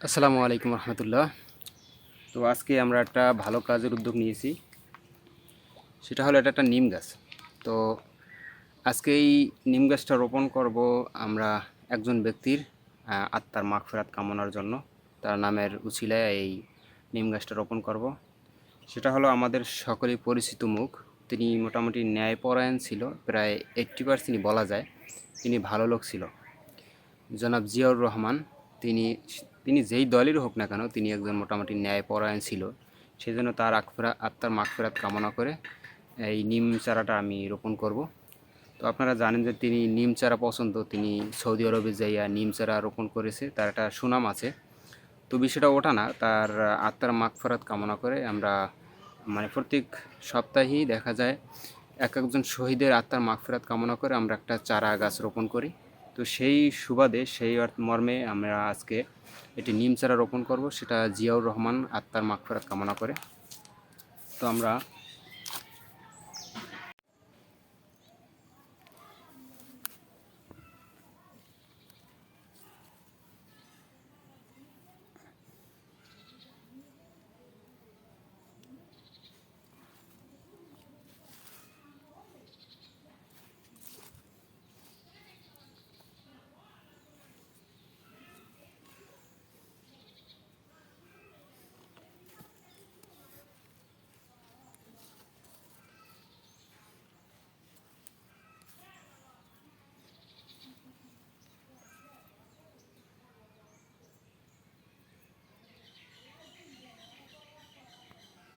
আসসালামু আলাইকুম রহমতুল্লাহ। তো আজকে আমরা একটা ভালো কাজের উদ্যোগ নিয়েছি, সেটা হলো এটা একটা নিম গাছ। তো আজকে এই নিম গাছটা রোপণ করব আমরা একজন ব্যক্তির আত্মার মাগফিরাত কামনার জন্য। তার নামের উছিলায় এই নিম গাছটা রোপণ করব। সেটা হলো আমাদের সকলেই পরিচিত মুখ। তিনি মোটামুটি ন্যায়পরায়ণ ছিল, প্রায় 80% বলা যায়। তিনি ভালো লোক ছিল, জনাব জিয়াউর রহমান। তিনি তিনি যেই দলেরই হোক না কেন, তিনি একজন মোটামুটি ন্যায়পরায়ণ ছিল। সেই জন্য তার আত্মার মাগফিরাত কামনা করে এই নিম চারাটা আমি রোপণ করব। তো আপনারা জানেন যে তিনি নিম চারা পছন্দ, তিনি সৌদি আরবে যাইয়া নিম চারা রোপণ করেছে, তার একটা সুনাম আছে। তো বিষয়টা ওটা না, তার আত্মার মাগফিরাত কামনা করে আমরা প্রত্যেক সপ্তাহেই দেখা যায় এক একজন শহীদের আত্মার মাগফিরাত কামনা করে আমরা একটা চারা গাছ রোপণ করি। তো সেই সুবাদে সেই মর্মে আমরা আজকে এটি নিম চারা রোপণ করব, সেটা জিয়াউর রহমান আত্মার মাগফিরাত কামনা করে। তো আমরা